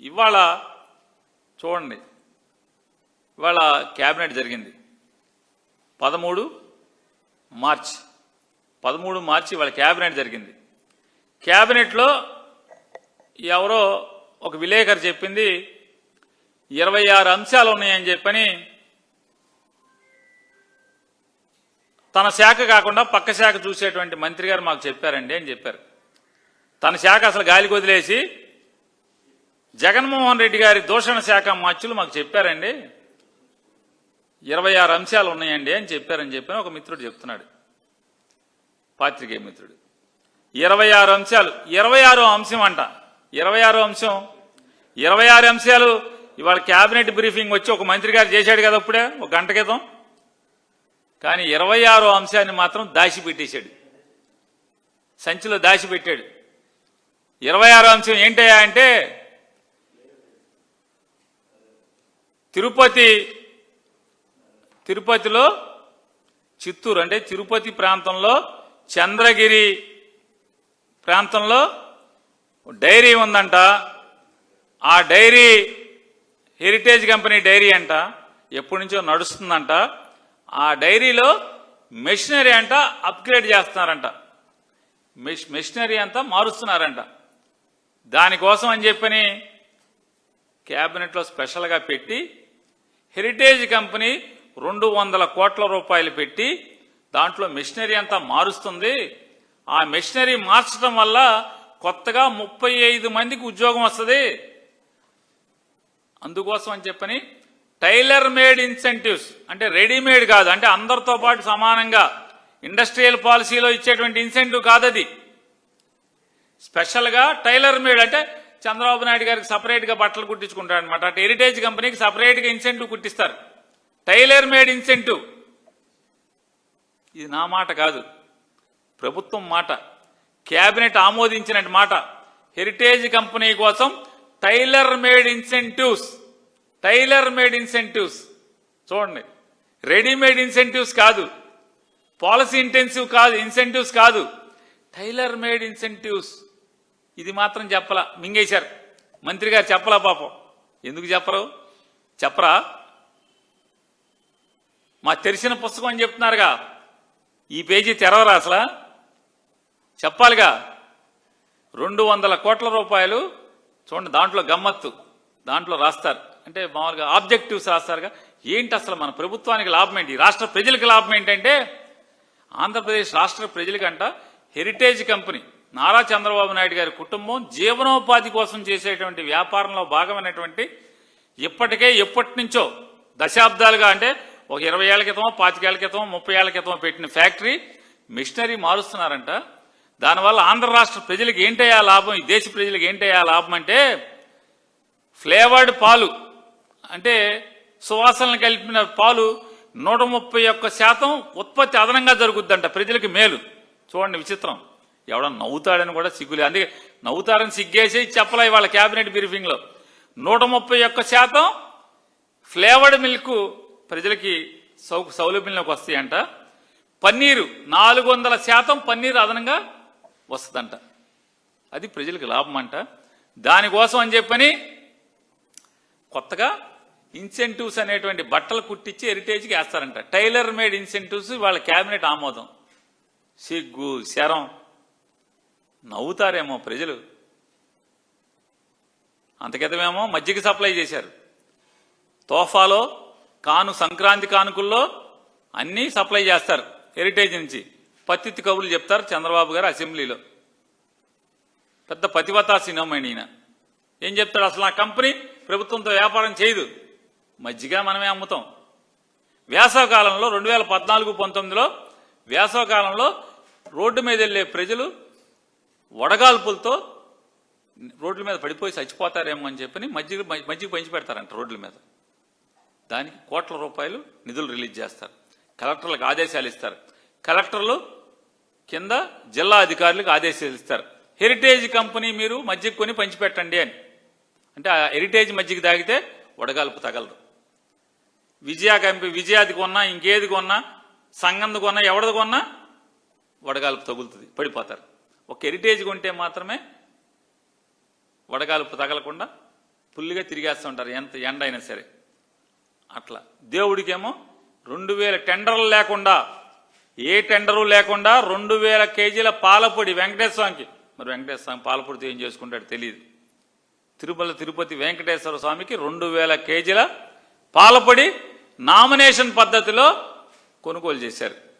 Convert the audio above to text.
ఇవాళ చూడండి, ఇవాళ క్యాబినెట్ జరిగింది 13 మార్చి ఇవాళ క్యాబినెట్ జరిగింది. క్యాబినెట్లో ఎవరో ఒక విలేకరు చెప్పింది 26 అంశాలు ఉన్నాయని చెప్పని, తన శాఖ కాకుండా పక్క శాఖ చూసేటువంటి మంత్రి గారు మాకు చెప్పారండి అని చెప్పారు. తన శాఖ అసలు గాలికి వదిలేసి జగన్మోహన్ రెడ్డి గారి దూషణ శాఖ మార్చులు మాకు చెప్పారండి, 26 అంశాలు ఉన్నాయండి అని చెప్పారని చెప్పని ఒక మిత్రుడు చెప్తున్నాడు, పాత్రికేయ మిత్రుడు. 26 అంశాలు, 26 అంశం అంట. 26 అంశాలు ఇవాళ క్యాబినెట్ బ్రీఫింగ్ వచ్చి ఒక మంత్రి గారు చేశాడు కదా అప్పుడే ఒక గంట క్రితం. కానీ 26 అంశాన్ని మాత్రం దాచిపెట్టేశాడు, సంచిలో దాచిపెట్టాడు. 26 అంశం ఏంటయ్యా అంటే, తిరుపతిలో చిత్తూరు అంటే తిరుపతి ప్రాంతంలో చంద్రగిరి ప్రాంతంలో డైరీ ఉందంట. ఆ డైరీ హెరిటేజ్ కంపెనీ డైరీ అంట, ఎప్పటి నుంచో నడుస్తుందంట. ఆ డైరీలో మెషినరీ అంట అప్గ్రేడ్ చేస్తున్నారంట, మెషినరీ అంతా మారుస్తున్నారంట. దానికోసం అని చెప్పని క్యాబినెట్లో స్పెషల్గా పెట్టి హెరిటేజ్ కంపెనీ 200 కోట్ల రూపాయలు పెట్టి దాంట్లో మెషినరీ అంతా మారుస్తుంది. ఆ మెషినరీ మార్చడం వల్ల కొత్తగా 35 మందికి ఉద్యోగం వస్తుంది. అందుకోసం అని చెప్పని టైలర్ మేడ్ ఇన్సెంటివ్స్ అంటే రెడీమేడ్ కాదు, అంటే అందరితో పాటు సమానంగా ఇండస్ట్రియల్ పాలసీలో ఇచ్చేటువంటి ఇన్సెంటివ్ కాదది. స్పెషల్గా టైలర్ మేడ్ అంటే చంద్రబాబు నాయుడు గారికి సపరేట్గా బట్టలు కుట్టించుకుంటారు అనమాట. అటు హెరిటేజ్ కంపెనీకి సపరేట్గా ఇన్సెంటివ్ కుట్టిస్తారు, టైలర్ మేడ్ ఇన్సెంటివ్. ఇది నా మాట కాదు, ప్రభుత్వం మాట, క్యాబినెట్ ఆమోదించిన మాట. హెరిటేజ్ కంపెనీ కోసం టైలర్ మేడ్ ఇన్సెంటివ్స్ చూడండి, రెడీమేడ్ ఇన్సెంటివ్స్ కాదు, పాలసీ ఇంటెన్సివ్ కాదు, ఇన్సెంటివ్స్ కాదు, టైలర్ మేడ్ ఇన్సెంటివ్స్. ఇది మాత్రం చెప్పలా, మింగేశారు మంత్రి గారు. చెప్పలా పాపం, ఎందుకు చెప్పరా? మా తెరిచిన పుస్తకం అని చెప్తున్నారుగా, ఈ పేజీ తెరవరా అసలు? చెప్పాలిగా. 200 కోట్ల రూపాయలు చూడండి, దాంట్లో గమ్మత్తు, దాంట్లో రాస్తారు అంటే మామూలుగా ఆబ్జెక్టివ్స్ రాస్తారుగా. ఏంటి అసలు మన ప్రభుత్వానికి లాభం ఏంటి, రాష్ట్ర ప్రజలకు లాభం ఏంటంటే, ఆంధ్రప్రదేశ్ రాష్ట్ర ప్రజలకంట హెరిటేజ్ కంపెనీ నారా చంద్రబాబు నాయుడు గారి కుటుంబం జీవనోపాధి కోసం చేసేటువంటి వ్యాపారంలో భాగమైనటువంటి ఎప్పటి నుంచో దశాబ్దాలుగా, అంటే ఒక 20 ఏళ్ల క్రితం, 25 ఏళ్ల క్రితం, 30 ఏళ్ల క్రితం పెట్టిన ఫ్యాక్టరీ మిషనరీ మారుస్తున్నారంట. దానివల్ల ఆంధ్ర రాష్ట్ర ప్రజలకు ఏంటయ్యా లాభం, ఈ దేశ ప్రజలకు ఏంటయ్యా లాభం అంటే, ఫ్లేవర్డ్ పాలు అంటే సువాసనలు కలిపిన పాలు 131% ఉత్పత్తి అదనంగా జరుగుద్దంట, ప్రజలకి మేలు. చూడండి విచిత్రం, ఎవడన్నా నవ్వుతాడని కూడా సిగ్గులే, అందుకే నవ్వుతారని సిగ్గేసి చెప్పలే ఇవాళ క్యాబినెట్ బ్రీఫింగ్లో. 131% ఫ్లేవర్డ్ మిల్క్ ప్రజలకి సౌలభ్యంలోకి వస్తాయంట. పన్నీరు 400% పన్నీరు అదనంగా వస్తుందంట, అది ప్రజలకు లాభం అంట. దానికోసం అని చెప్పని కొత్తగా ఇన్సెంటివ్స్ అనేటువంటి బట్టలు కుట్టించి హెరిటేజ్కి వేస్తారంట. టైలర్ మేడ్ ఇన్సెంటివ్స్ వాళ్ళ క్యాబినెట్ ఆమోదం. సిగ్గు శరం, నవ్వుతారేమో ప్రజలు. అంతకితమేమో మజ్జిగ సప్లై చేశారు, తోఫాలో సంక్రాంతి కానుకల్లో అన్నీ సప్లై చేస్తారు హెరిటేజ్ నుంచి. పత్తిత్తి కబుర్లు చెప్తారు చంద్రబాబు గారు అసెంబ్లీలో, పెద్ద పతివతా సినిమాని. ఈయన ఏం చెప్తాడు, అసలు ఆ కంపెనీ ప్రభుత్వంతో వ్యాపారం చేయదు, మజ్జిగ మనమే అమ్ముతాం. వేసవకాలంలో 2014-19లో వేసవకాలంలో రోడ్డు మీద వెళ్ళే ప్రజలు వడగాల్పులతో రోడ్ల మీద పడిపోయి చచ్చిపోతారేమో అని చెప్పని మజ్జిగ పంచి పెడతారంట రోడ్ల మీద. దానికి కోట్ల రూపాయలు నిధులు రిలీజ్ చేస్తారు, కలెక్టర్లకు ఆదేశాలు ఇస్తారు. కలెక్టర్లు కింద జిల్లా అధికారులకు ఆదేశాలు ఇస్తారు, హెరిటేజ్ కంపెనీ మీరు మజ్జిగ కొని పంచిపెట్టండి అని. అంటే ఆ హెరిటేజ్ మజ్జిగ తాగితే వడగాల్పు తగలదు. విజయాది కొన్నా, ఇంకేది కొన్నా, సంగంది కొన్నా, ఎవరిది కొన్నా వడగాల్పు తగులుతుంది, పడిపోతారు. ఒక హెరిటేజ్ కొంటే మాత్రమే వడగాల్పు తగలకుండా ఫుల్గా తిరిగేస్తుంటారు ఎంత ఎండ అయినా సరే. అట్లా దేవుడికేమో 2000 టెండర్లు లేకుండా, ఏ టెండరు లేకుండా 2000 కేజీల పాలపొడి వెంకటేశ్వర స్వామికి. మరి వెంకటేశ్వర స్వామి పాలపొడితో ఏం చేసుకుంటాడు తెలియదు. తిరుపతి వెంకటేశ్వర స్వామికి 2000 కేజీల పాలపొడి నామినేషన్ పద్ధతిలో కొనుగోలు చేశారు.